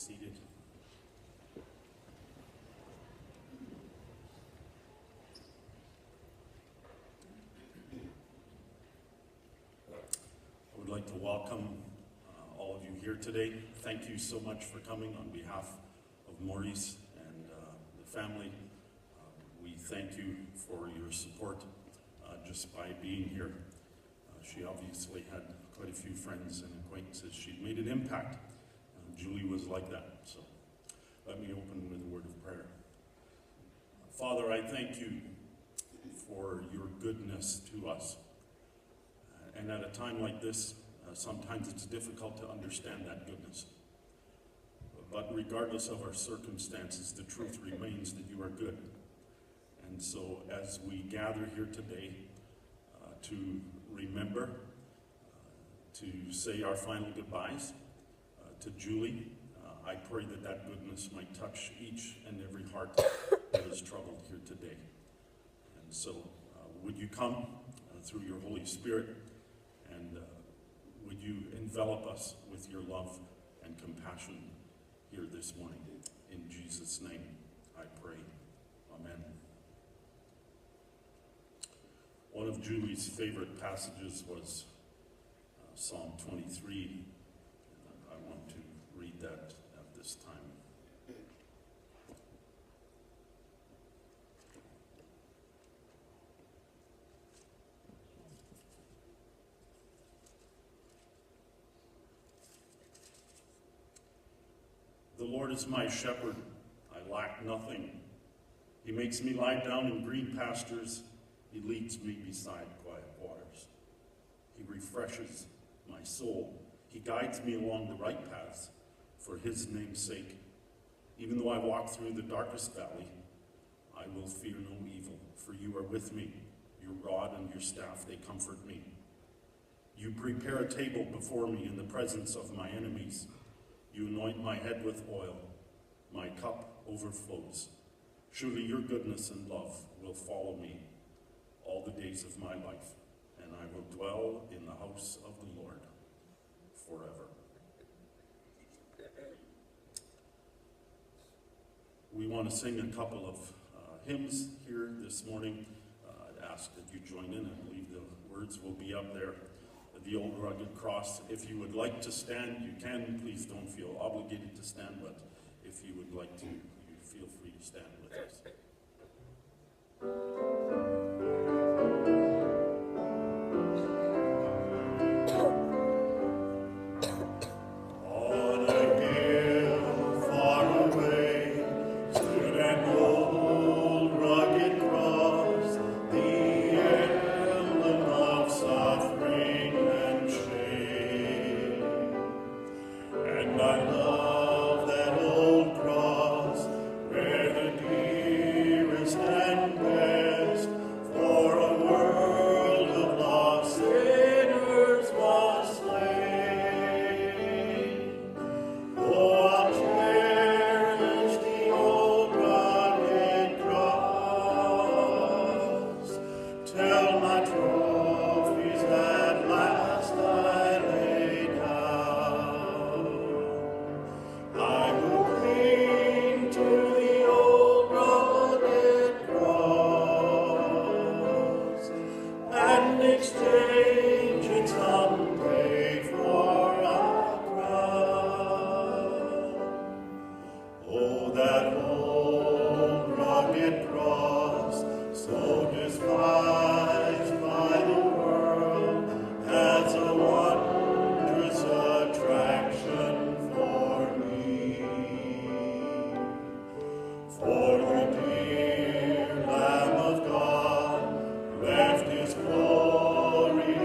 Seated. I would like to welcome all of you here today. Thank you so much for coming on behalf of Maurice and the family. We thank you for your support just by being here. She obviously had quite a few friends and acquaintances. She'd made an impact. Julie was like that. So let me open with a word of prayer. Father, I thank you for your goodness to us. And at a time like this, sometimes it's difficult to understand that goodness. But regardless of our circumstances, the truth remains that you are good. And so as we gather here today to remember, to say our final goodbyes to Julie, I pray that that goodness might touch each and every heart that is troubled here today. And so would you come through your Holy Spirit, and would you envelop us with your love and compassion here this morning. In Jesus' name I pray. Amen. One of Julie's favorite passages was Psalm 23. I want to read that at this time. The Lord is my shepherd, I lack nothing. He makes me lie down in green pastures. He leads me beside quiet waters. He refreshes my soul. He guides me along the right paths for his name's sake. Even though I walk through the darkest valley, I will fear no evil, for you are with me. Your rod and your staff, they comfort me. You prepare a table before me in the presence of my enemies. You anoint my head with oil. My cup overflows. Surely your goodness and love will follow me all the days of my life, and I will dwell in the house of the Lord forever. We want to sing a couple of hymns here this morning. I'd ask that you join in. I believe the words will be up there. The Old Rugged Cross. If you would like to stand, you can. Please don't feel obligated to stand, but if you would like to, you feel free to stand with us. Glory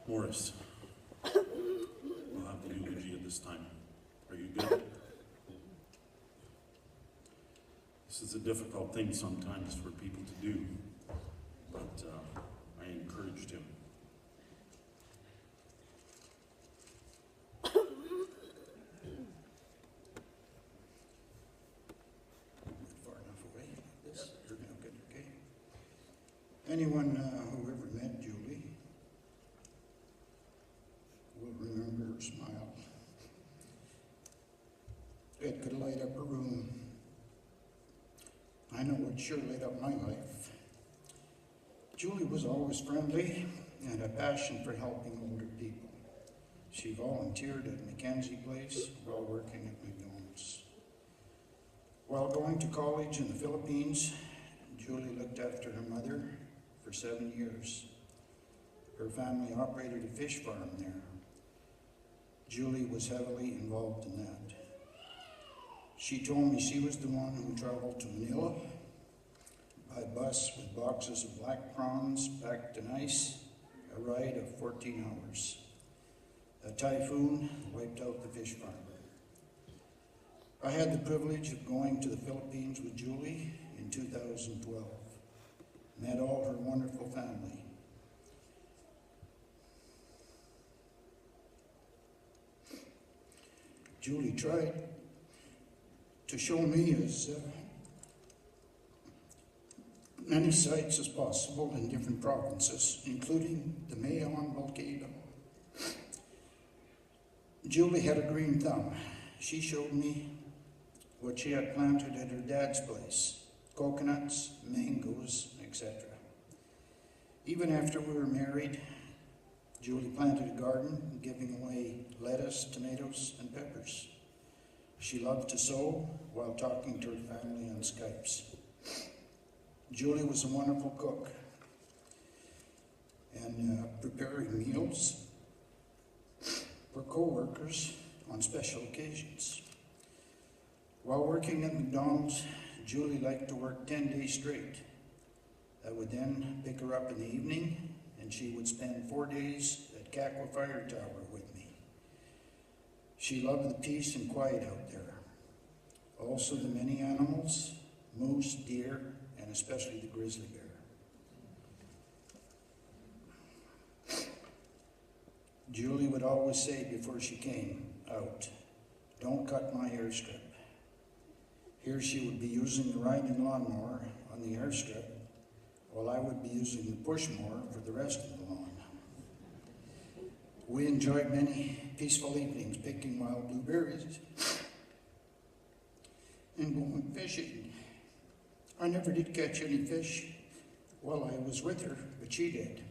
Morris, we'll have the eulogy at this time. Are you good? This is a difficult thing sometimes for people to do, but I encouraged him. Far enough away like this? You're good, okay. Anyone who ever met Julie will remember her smile. It could light up a room. I know it sure lit up my life. Julie was always friendly and a passion for helping older people. She volunteered at Mackenzie Place while working at McDonald's. While going to college in the Philippines, Julie looked after her mother for 7 years. Her family operated a fish farm there. Julie was heavily involved in that. She told me she was the one who traveled to Manila by bus with boxes of black prawns packed in ice, a ride of 14 hours. A typhoon wiped out the fish farm. I had the privilege of going to the Philippines with Julie in 2012. Met all her wonderful family. Julie tried to show me as many sites as possible in different provinces, including the Mayon volcano. Julie had a green thumb. She showed me what she had planted at her dad's place: coconuts, mangoes, etc. Even after we were married, Julie planted a garden, giving away lettuce, tomatoes, and peppers. She loved to sew while talking to her family on Skypes. Julie was a wonderful cook and preparing meals for co-workers on special occasions. While working at McDonald's, Julie liked to work 10 days straight. I would then pick her up in the evening, and she would spend 4 days at Kakwa Fire Tower with me. She loved the peace and quiet out there. Also the many animals, moose, deer, and especially the grizzly bear. Julie would always say before she came out, "Don't cut my airstrip." Here she would be using the riding lawnmower on the airstrip, while I would be using the push mower for the rest of the lawn. We enjoyed many peaceful evenings picking wild blueberries and going fishing. I never did catch any fish while I was with her, but she did.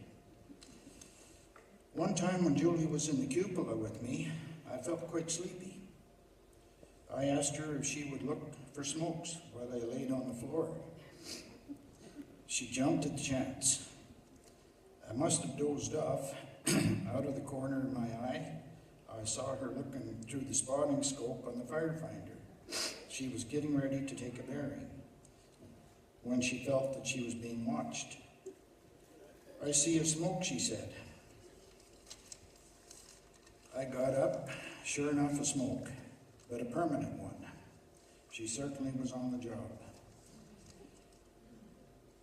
One time when Julie was in the cupola with me, I felt quite sleepy. I asked her if she would look for smokes while I laid on the floor. She jumped at the chance. I must have dozed off. Out of the corner of my eye, I saw her looking through the spotting scope on the firefinder. She was getting ready to take a bearing when she felt that she was being watched. "I see a smoke," she said. I got up, sure enough, a smoke, but a permanent one. She certainly was on the job.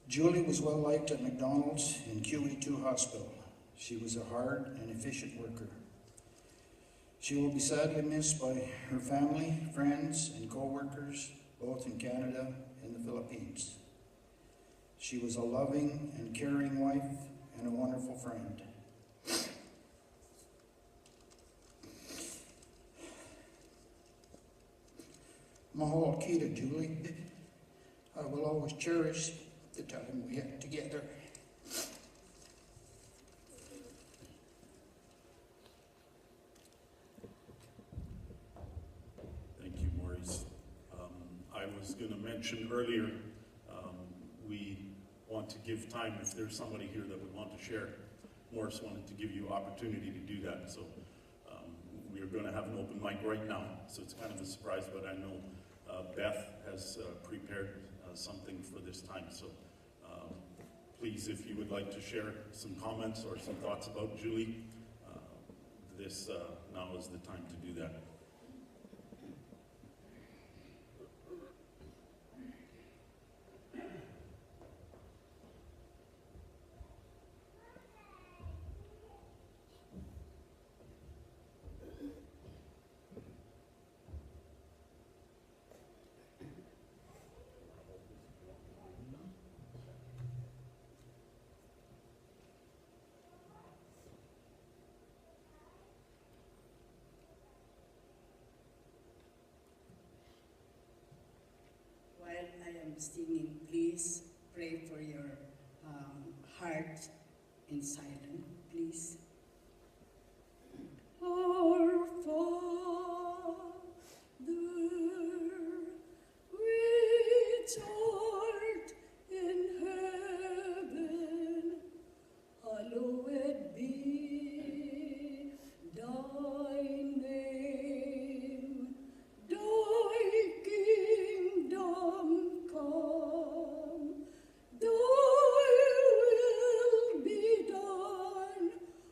Julie was well liked at McDonald's and QE2 Hospital. She was a hard and efficient worker. She will be sadly missed by her family, friends, and co-workers, both in Canada and the Philippines. She was a loving and caring wife and a wonderful friend. Mahal Kita, Julie. I will always cherish the time we had together. Thank you, Maurice. I was going to mention earlier, we want to give time if there's somebody here that would want to share. Maurice wanted to give you opportunity to do that, so we are going to have an open mic right now, so it's kind of a surprise, but I know Beth has prepared something for this time, so please, if you would like to share some comments or some thoughts about Julie, this now is the time to do that. While I am singing, please pray for your heart in silence, please. Our Father, which art in heaven, hallowed be thy name. Thy kingdom come, thy will be done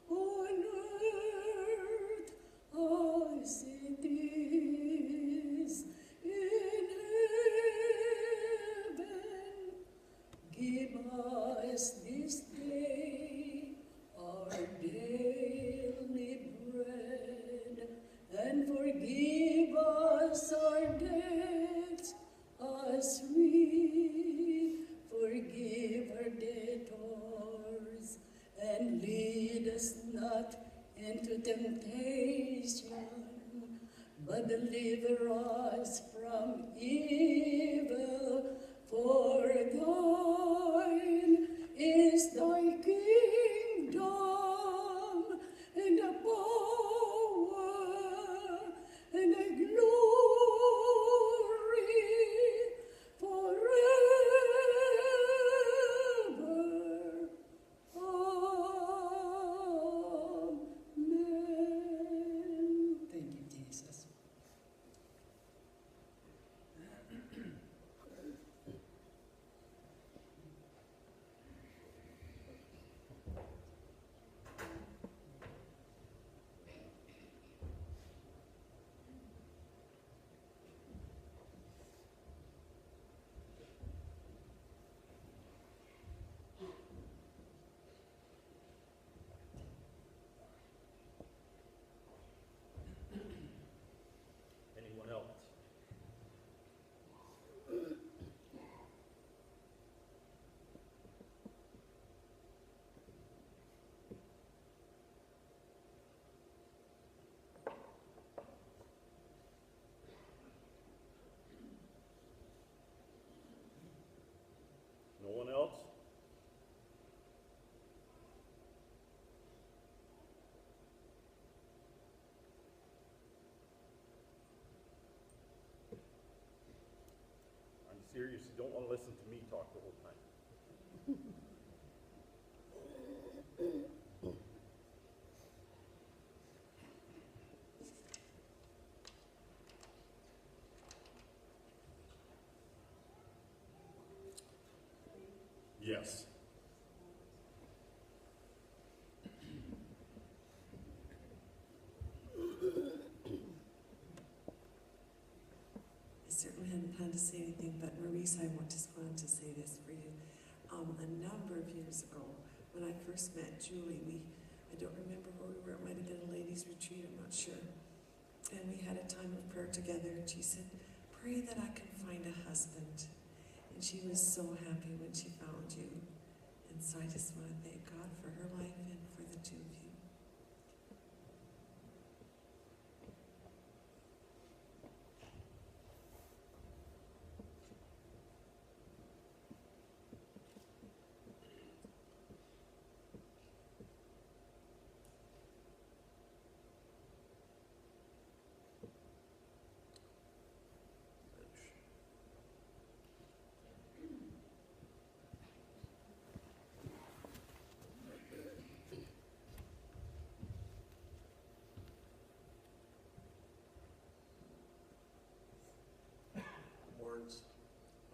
on earth as it is in heaven. Give us this day our daily bread, and forgive us our debts as we forgive our debtors. And lead us not into temptation, but deliver us from evil. For thine is thy kingdom, and the power, and the glory forever. Amen. Thank you, Jesus. Anyone else? No one else? I'm serious, you don't want to listen to me talk the whole time. Yes. plan to say anything, but Maurice, I just wanted to say this for you. A number of years ago, when I first met Julie, I don't remember where we were, it might have been a ladies' retreat, I'm not sure. And we had a time of prayer together, and she said, pray that I can find a husband. And she was so happy when she found you. And so I just want to thank God for her life and for the two of you.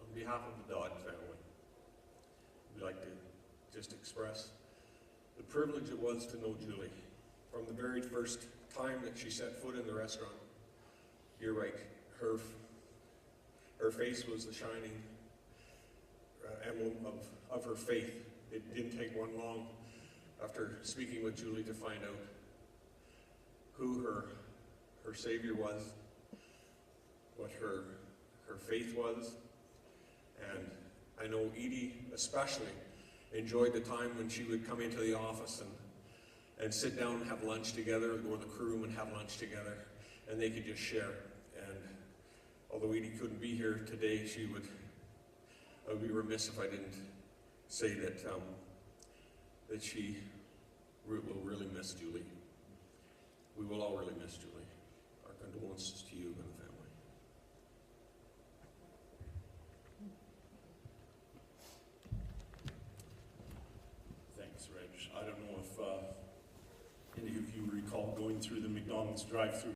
On behalf of the Dodd family, we'd like to just express the privilege it was to know Julie. From the very first time that she set foot in the restaurant, you're right, her face was the shining emblem of her faith. It didn't take one long after speaking with Julie to find out who her Savior was, what her faith was. And I know Edie especially enjoyed the time when she would come into the office and sit down and have lunch together, or go in the crew room and have lunch together, and they could just share. And although Edie couldn't be here today, I would be remiss if I didn't say that that she will really miss Julie. We will all really miss Julie. Our condolences to you and the family. Thanks, Reg. I don't know if any of you recall going through the McDonald's drive-thru